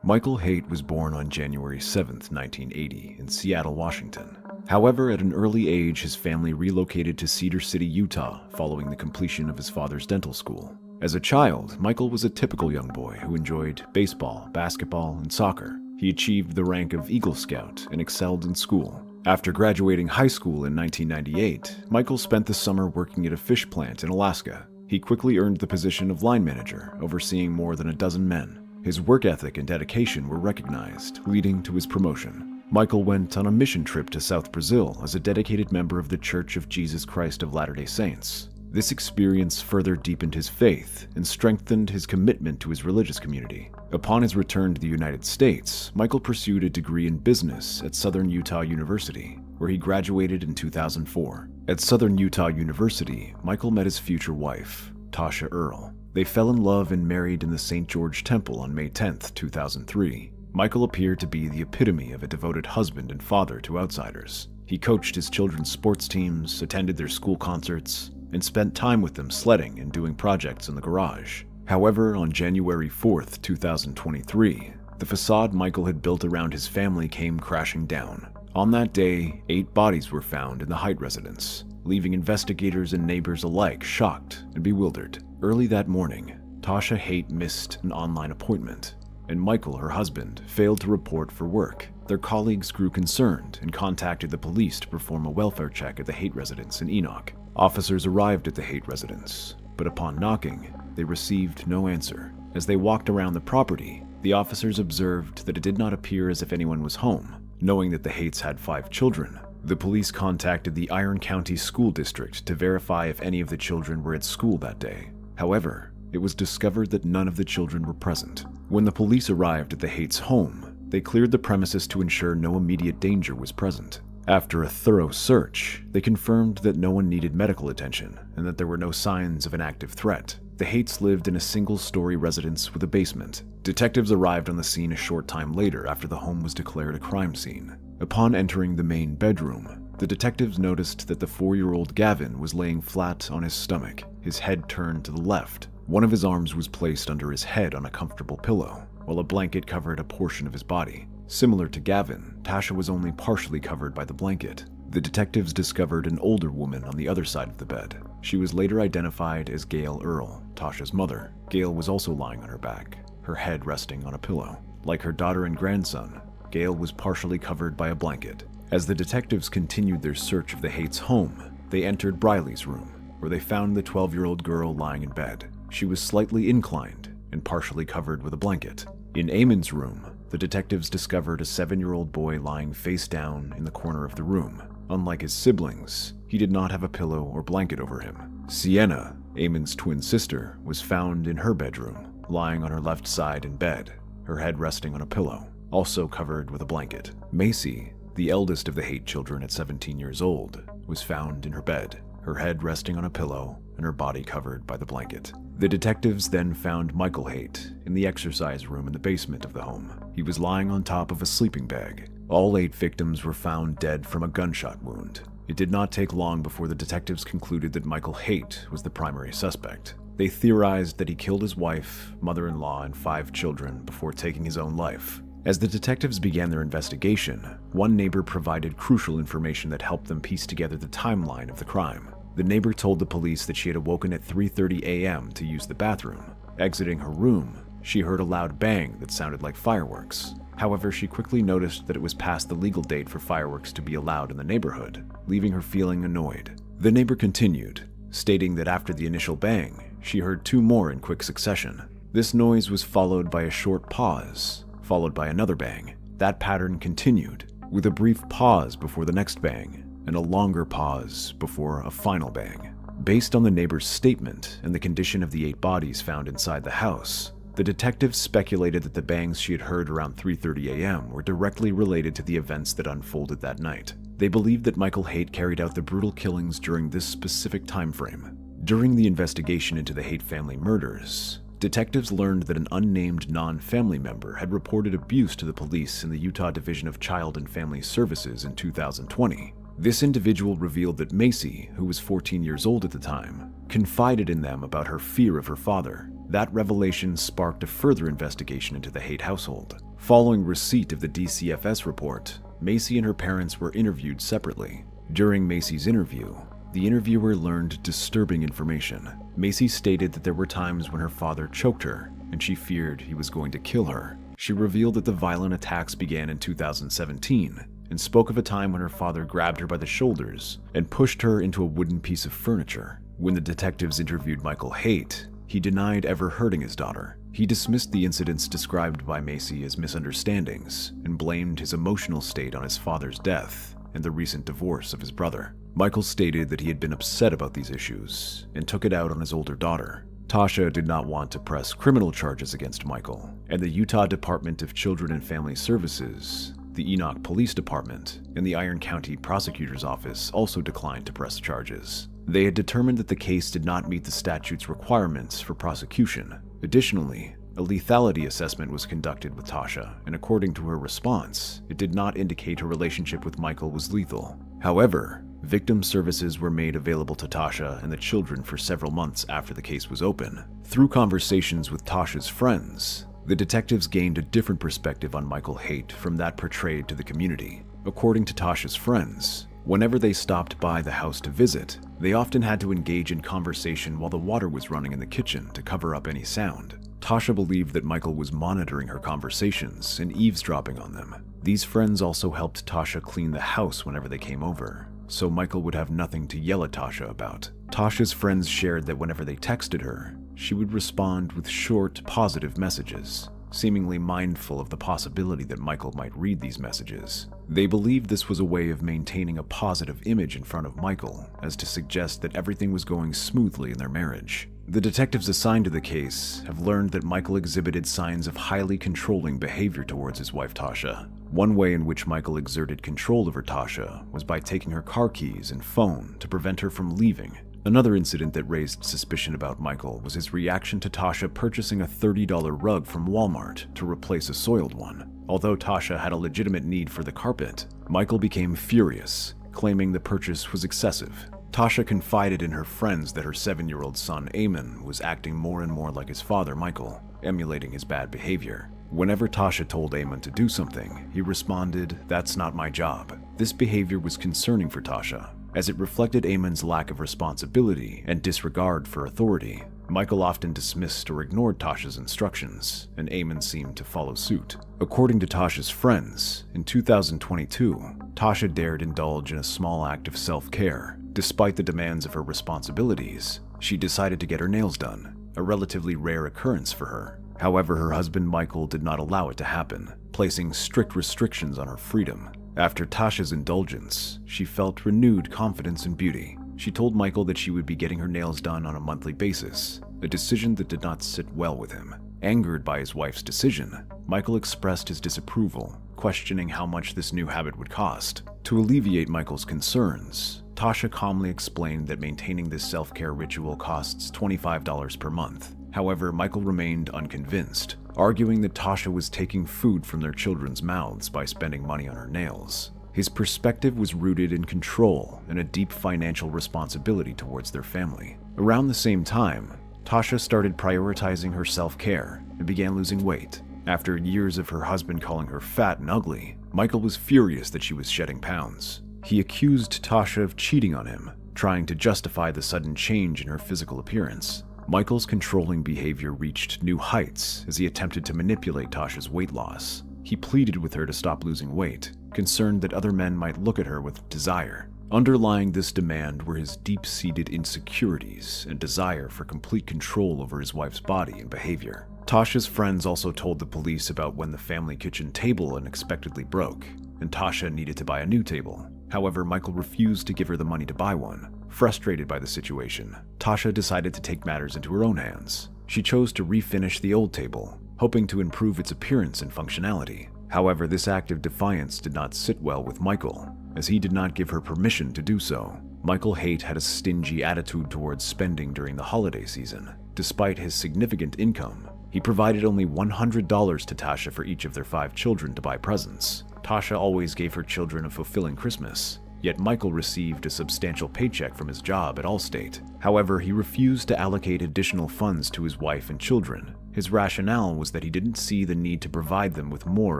Michael Haight was born on January 7, 1980, in Seattle, Washington. However, at an early age, his family relocated to Cedar City, Utah, following the completion of his father's dental school. As a child, Michael was a typical young boy who enjoyed baseball, basketball, and soccer. He achieved the rank of Eagle Scout and excelled in school. After graduating high school in 1998, Michael spent the summer working at a fish plant in Alaska. He quickly earned the position of line manager, overseeing more than a dozen men. His work ethic and dedication were recognized, leading to his promotion. Michael went on a mission trip to South Brazil as a dedicated member of the Church of Jesus Christ of Latter-day Saints. This experience further deepened his faith and strengthened his commitment to his religious community. Upon his return to the United States, Michael pursued a degree in business at Southern Utah University, where he graduated in 2004. At Southern Utah University, Michael met his future wife, Tasha Earle. They fell in love and married in the St. George Temple on May 10, 2003. Michael appeared to be the epitome of a devoted husband and father to outsiders. He coached his children's sports teams, attended their school concerts, and spent time with them sledding and doing projects in the garage. However, on January 4, 2023, the facade Michael had built around his family came crashing down. On that day, 8 bodies were found in the Haight residence, leaving investigators and neighbors alike shocked and bewildered. Early that morning, Tasha Haight missed an online appointment, and Michael, her husband, failed to report for work. Their colleagues grew concerned and contacted the police to perform a welfare check at the Haight residence in Enoch. Officers arrived at the Haight residence, but upon knocking, they received no answer. As they walked around the property, the officers observed that it did not appear as if anyone was home. Knowing that the Haight's had 5 children, the police contacted the Iron County School District to verify if any of the children were at school that day. However, it was discovered that none of the children were present. When the police arrived at the Haight's home, they cleared the premises to ensure no immediate danger was present. After a thorough search, they confirmed that no one needed medical attention and that there were no signs of an active threat. The Haight's lived in a single-story residence with a basement. Detectives arrived on the scene a short time later after the home was declared a crime scene. Upon entering the main bedroom, the detectives noticed that the 4-year-old Gavin was laying flat on his stomach, his head turned to the left. One of his arms was placed under his head on a comfortable pillow, while a blanket covered a portion of his body. Similar to Gavin, Tasha was only partially covered by the blanket. The detectives discovered an older woman on the other side of the bed. She was later identified as Gail Earle, Tasha's mother. Gail was also lying on her back, her head resting on a pillow. Like her daughter and grandson, Gail was partially covered by a blanket. As the detectives continued their search of the Haight's home, they entered Briley's room, where they found the 12-year-old girl lying in bed. She was slightly inclined and partially covered with a blanket. In Eamon's room, the detectives discovered a 7-year-old boy lying face down in the corner of the room. Unlike his siblings, he did not have a pillow or blanket over him. Sienna, Eamon's twin sister, was found in her bedroom, lying on her left side in bed, her head resting on a pillow, also covered with a blanket. Macy, the eldest of the Haight children at 17 years old, was found in her bed, her head resting on a pillow and her body covered by the blanket. The detectives then found Michael Haight in the exercise room in the basement of the home. He was lying on top of a sleeping bag. All 8 victims were found dead from a gunshot wound. It did not take long before the detectives concluded that Michael Haight was the primary suspect. They theorized that he killed his wife, mother-in-law, and 5 children before taking his own life. As the detectives began their investigation, one neighbor provided crucial information that helped them piece together the timeline of the crime. The neighbor told the police that she had awoken at 3:30 a.m. to use the bathroom. Exiting her room, she heard a loud bang that sounded like fireworks. However, she quickly noticed that it was past the legal date for fireworks to be allowed in the neighborhood, leaving her feeling annoyed. The neighbor continued, stating that after the initial bang, she heard 2 more in quick succession. This noise was followed by a short pause, followed by another bang. That pattern continued, with a brief pause before the next bang, and a longer pause before a final bang. Based on the neighbor's statement and the condition of the 8 bodies found inside the house, the detectives speculated that the bangs she had heard around 3:30 a.m. were directly related to the events that unfolded that night. They believed that Michael Haight carried out the brutal killings during this specific time frame. During the investigation into the Haight family murders, detectives learned that an unnamed non-family member had reported abuse to the police in the Utah Division of Child and Family Services in 2020. This individual revealed that Macy, who was 14 years old at the time, confided in them about her fear of her father. That revelation sparked a further investigation into the Haight household. Following receipt of the DCFS report, Macy and her parents were interviewed separately. During Macy's interview, the interviewer learned disturbing information. Macy stated that there were times when her father choked her, and she feared he was going to kill her. She revealed that the violent attacks began in 2017, and spoke of a time when her father grabbed her by the shoulders and pushed her into a wooden piece of furniture. When the detectives interviewed Michael Haight, he denied ever hurting his daughter. He dismissed the incidents described by Macy as misunderstandings and blamed his emotional state on his father's death and the recent divorce of his brother. Michael stated that he had been upset about these issues and took it out on his older daughter. Tasha did not want to press criminal charges against Michael, and the Utah Department of Children and Family Services, the Enoch Police Department, and the Iron County Prosecutor's Office also declined to press charges. They had determined that the case did not meet the statute's requirements for prosecution. Additionally, a lethality assessment was conducted with Tasha, and according to her response, it did not indicate her relationship with Michael was lethal. However, victim services were made available to Tasha and the children for several months after the case was open. Through conversations with Tasha's friends, the detectives gained a different perspective on Michael Haight from that portrayed to the community. According to Tasha's friends, whenever they stopped by the house to visit, they often had to engage in conversation while the water was running in the kitchen to cover up any sound. Tasha believed that Michael was monitoring her conversations and eavesdropping on them. These friends also helped Tasha clean the house whenever they came over, so Michael would have nothing to yell at Tasha about. Tasha's friends shared that whenever they texted her, she would respond with short, positive messages, seemingly mindful of the possibility that Michael might read these messages. They believed this was a way of maintaining a positive image in front of Michael, as to suggest that everything was going smoothly in their marriage. The detectives assigned to the case have learned that Michael exhibited signs of highly controlling behavior towards his wife Tasha. One way in which Michael exerted control over Tasha was by taking her car keys and phone to prevent her from leaving. Another incident that raised suspicion about Michael was his reaction to Tasha purchasing a $30 rug from Walmart to replace a soiled one. Although Tasha had a legitimate need for the carpet, Michael became furious, claiming the purchase was excessive. Tasha confided in her friends that her 7-year-old son, Eamon, was acting more and more like his father, Michael, emulating his bad behavior. Whenever Tasha told Eamon to do something, he responded, "That's not my job." This behavior was concerning for Tasha, as it reflected Eamon's lack of responsibility and disregard for authority. Michael often dismissed or ignored Tasha's instructions, and Eamon seemed to follow suit. According to Tasha's friends, in 2022, Tasha dared indulge in a small act of self-care. Despite the demands of her responsibilities, she decided to get her nails done, a relatively rare occurrence for her. However, her husband Michael did not allow it to happen, placing strict restrictions on her freedom. After Tasha's indulgence, she felt renewed confidence in beauty. She told Michael that she would be getting her nails done on a monthly basis, a decision that did not sit well with him. Angered by his wife's decision, Michael expressed his disapproval, questioning how much this new habit would cost. To alleviate Michael's concerns, Tasha calmly explained that maintaining this self-care ritual costs $25 per month. However, Michael remained unconvinced, arguing that Tasha was taking food from their children's mouths by spending money on her nails. His perspective was rooted in control and a deep financial responsibility towards their family. Around the same time, Tasha started prioritizing her self-care and began losing weight. After years of her husband calling her fat and ugly, Michael was furious that she was shedding pounds. He accused Tasha of cheating on him, trying to justify the sudden change in her physical appearance. Michael's controlling behavior reached new heights as he attempted to manipulate Tasha's weight loss. He pleaded with her to stop losing weight, concerned that other men might look at her with desire. Underlying this demand were his deep-seated insecurities and desire for complete control over his wife's body and behavior. Tasha's friends also told the police about when the family kitchen table unexpectedly broke, and Tasha needed to buy a new table. However, Michael refused to give her the money to buy one. Frustrated by the situation, Tasha decided to take matters into her own hands. She chose to refinish the old table, hoping to improve its appearance and functionality. However, this act of defiance did not sit well with Michael, as he did not give her permission to do so. Michael Haight had a stingy attitude towards spending during the holiday season. Despite his significant income, he provided only $100 to Tasha for each of their 5 children to buy presents. Tasha always gave her children a fulfilling Christmas. yet Michael received a substantial paycheck from his job at Allstate. However, he refused to allocate additional funds to his wife and children. His rationale was that he didn't see the need to provide them with more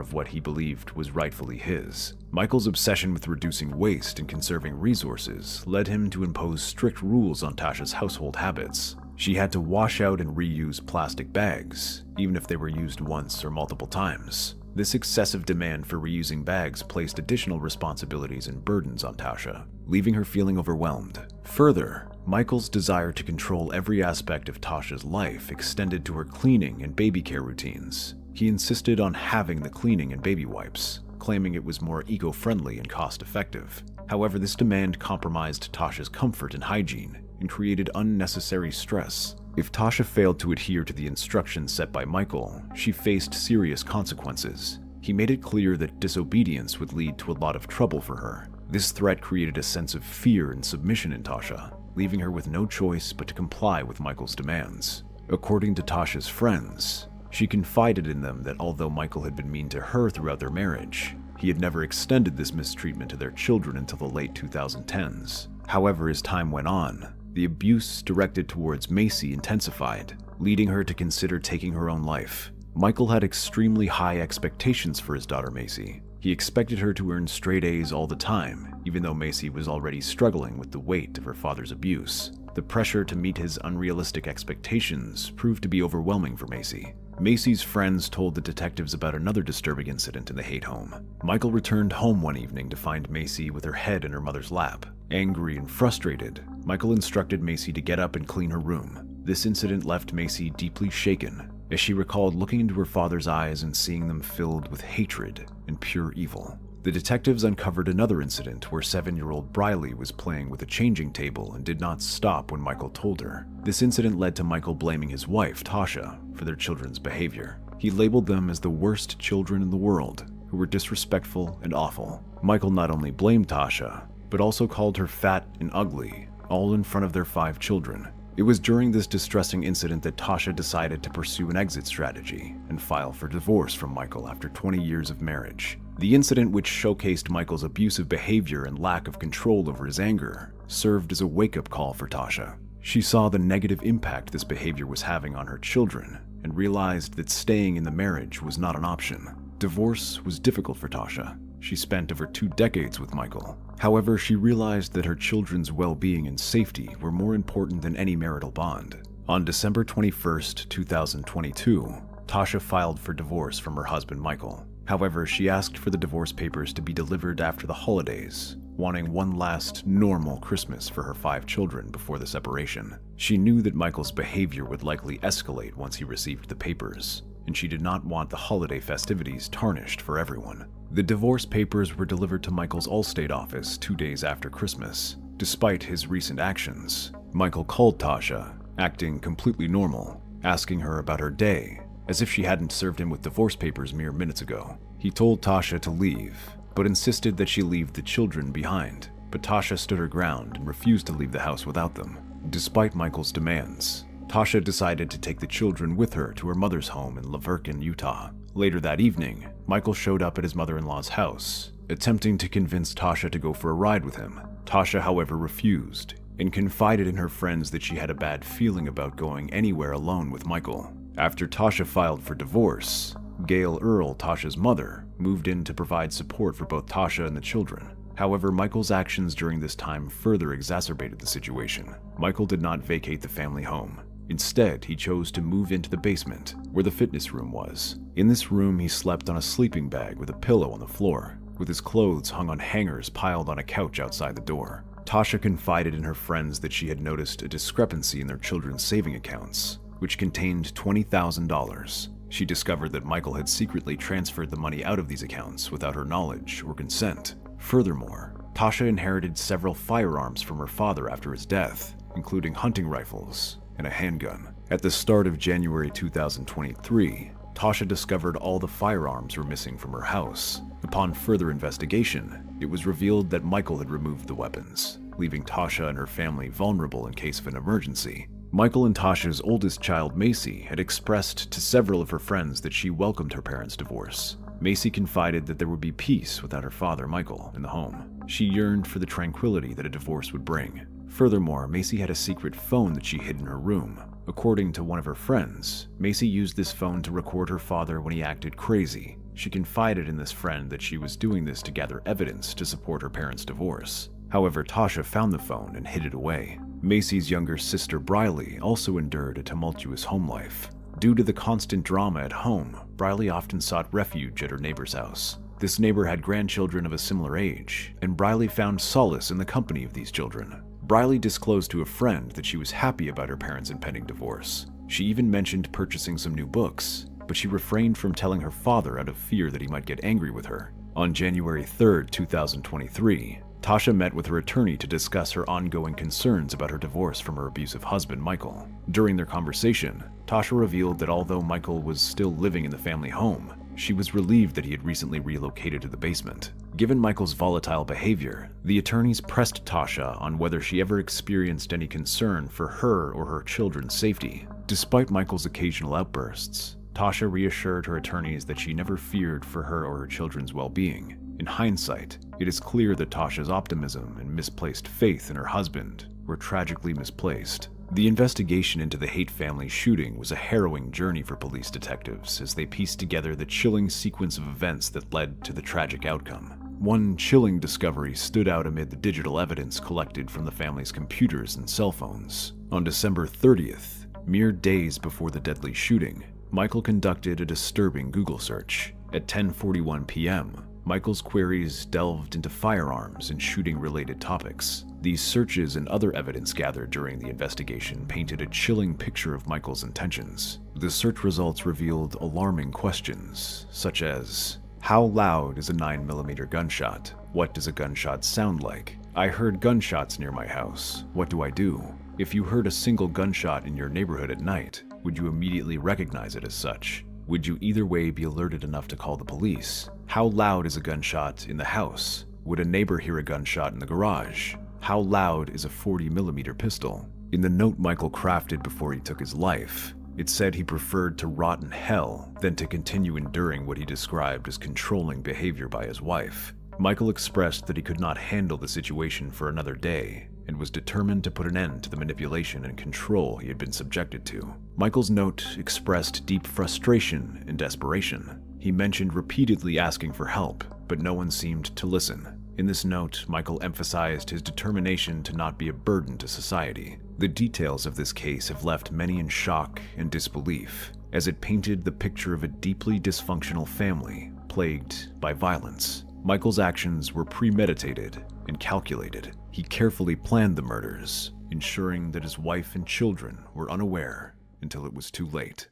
of what he believed was rightfully his. Michael's obsession with reducing waste and conserving resources led him to impose strict rules on Tasha's household habits. She had to wash out and reuse plastic bags, even if they were used once or multiple times. This excessive demand for reusing bags placed additional responsibilities and burdens on Tasha, leaving her feeling overwhelmed. Further, Michael's desire to control every aspect of Tasha's life extended to her cleaning and baby care routines. He insisted on having the cleaning and baby wipes, claiming it was more eco-friendly and cost-effective. However, this demand compromised Tasha's comfort and hygiene and created unnecessary stress. If Tasha failed to adhere to the instructions set by Michael, she faced serious consequences. He made it clear that disobedience would lead to a lot of trouble for her. This threat created a sense of fear and submission in Tasha, leaving her with no choice but to comply with Michael's demands. According to Tasha's friends, she confided in them that although Michael had been mean to her throughout their marriage, he had never extended this mistreatment to their children until the late 2010s. However, as time went on, the abuse directed towards Macy intensified, leading her to consider taking her own life. Michael had extremely high expectations for his daughter Macy. He expected her to earn straight A's all the time, even though Macy was already struggling with the weight of her father's abuse. The pressure to meet his unrealistic expectations proved to be overwhelming for Macy. Macy's friends told the detectives about another disturbing incident in the Haight home. Michael returned home one evening to find Macy with her head in her mother's lap. Angry and frustrated, Michael instructed Macy to get up and clean her room. This incident left Macy deeply shaken, as she recalled looking into her father's eyes and seeing them filled with hatred and pure evil. The detectives uncovered another incident where 7-year-old Briley was playing with a changing table and did not stop when Michael told her. This incident led to Michael blaming his wife, Tasha, for their children's behavior. He labeled them as the worst children in the world, who were disrespectful and awful. Michael not only blamed Tasha, but also called her fat and ugly, all in front of their 5 children. It was during this distressing incident that Tasha decided to pursue an exit strategy and file for divorce from Michael after 20 years of marriage. The incident, which showcased Michael's abusive behavior and lack of control over his anger, served as a wake-up call for Tasha. She saw the negative impact this behavior was having on her children and realized that staying in the marriage was not an option. Divorce was difficult for Tasha. She spent over 2 decades with Michael. However, she realized that her children's well-being and safety were more important than any marital bond. On December 21st, 2022, Tasha filed for divorce from her husband Michael. However, she asked for the divorce papers to be delivered after the holidays, wanting one last normal Christmas for her 5 children before the separation. She knew that Michael's behavior would likely escalate once he received the papers, and she did not want the holiday festivities tarnished for everyone. The divorce papers were delivered to Michael's Allstate office 2 days after Christmas. Despite his recent actions, Michael called Tasha, acting completely normal, asking her about her day, as if she hadn't served him with divorce papers mere minutes ago. He told Tasha to leave, but insisted that she leave the children behind. But Tasha stood her ground and refused to leave the house without them. Despite Michael's demands, Tasha decided to take the children with her to her mother's home in Laverton, Utah. Later that evening, Michael showed up at his mother-in-law's house, attempting to convince Tasha to go for a ride with him. Tasha, however, refused and confided in her friends that she had a bad feeling about going anywhere alone with Michael. After Tasha filed for divorce, Gail Earle, Tasha's mother, moved in to provide support for both Tasha and the children. However, Michael's actions during this time further exacerbated the situation. Michael did not vacate the family home. Instead, he chose to move into the basement, where the fitness room was. In this room, he slept on a sleeping bag with a pillow on the floor, with his clothes hung on hangers piled on a couch outside the door. Tasha confided in her friends that she had noticed a discrepancy in their children's saving accounts, which contained $20,000. She discovered that Michael had secretly transferred the money out of these accounts without her knowledge or consent. Furthermore, Tasha inherited several firearms from her father after his death, including hunting rifles and a handgun. At the start of January 2023, Tasha discovered all the firearms were missing from her house. Upon further investigation, it was revealed that Michael had removed the weapons, leaving Tasha and her family vulnerable in case of an emergency. Michael and Tasha's oldest child, Macy, had expressed to several of her friends that she welcomed her parents' divorce. Macy confided that there would be peace without her father, Michael, in the home. She yearned for the tranquility that a divorce would bring. Furthermore, Macy had a secret phone that she hid in her room. According to one of her friends, Macy used this phone to record her father when he acted crazy. She confided in this friend that she was doing this to gather evidence to support her parents' divorce. However, Tasha found the phone and hid it away. Macy's younger sister Briley also endured a tumultuous home life. Due to the constant drama at home, Briley often sought refuge at her neighbor's house. This neighbor had grandchildren of a similar age, and Briley found solace in the company of these children. Briley disclosed to a friend that she was happy about her parents' impending divorce. She even mentioned purchasing some new books, but she refrained from telling her father out of fear that he might get angry with her. On January 3, 2023, Tasha met with her attorney to discuss her ongoing concerns about her divorce from her abusive husband, Michael. During their conversation, Tasha revealed that although Michael was still living in the family home, she was relieved that he had recently relocated to the basement. Given Michael's volatile behavior, the attorneys pressed Tasha on whether she ever experienced any concern for her or her children's safety. Despite Michael's occasional outbursts, Tasha reassured her attorneys that she never feared for her or her children's well-being. In hindsight, it is clear that Tasha's optimism and misplaced faith in her husband were tragically misplaced. The investigation into the Haight family shooting was a harrowing journey for police detectives as they pieced together the chilling sequence of events that led to the tragic outcome. One chilling discovery stood out amid the digital evidence collected from the family's computers and cell phones. On December 30th, mere days before the deadly shooting, Michael conducted a disturbing Google search. At 10:41 p.m., Michael's queries delved into firearms and shooting-related topics. These searches and other evidence gathered during the investigation painted a chilling picture of Michael's intentions. The search results revealed alarming questions, such as, how loud is a 9mm gunshot? What does a gunshot sound like? I heard gunshots near my house. What do I do? If you heard a single gunshot in your neighborhood at night, would you immediately recognize it as such? Would you either way be alerted enough to call the police? How loud is a gunshot in the house? Would a neighbor hear a gunshot in the garage? How loud is a 40mm pistol? In the note Michael crafted before he took his life, it said he preferred to rot in hell than to continue enduring what he described as controlling behavior by his wife. Michael expressed that he could not handle the situation for another day and was determined to put an end to the manipulation and control he had been subjected to. Michael's note expressed deep frustration and desperation. He mentioned repeatedly asking for help, but no one seemed to listen. In this note, Michael emphasized his determination to not be a burden to society. The details of this case have left many in shock and disbelief, as it painted the picture of a deeply dysfunctional family plagued by violence. Michael's actions were premeditated and calculated. He carefully planned the murders, ensuring that his wife and children were unaware until it was too late.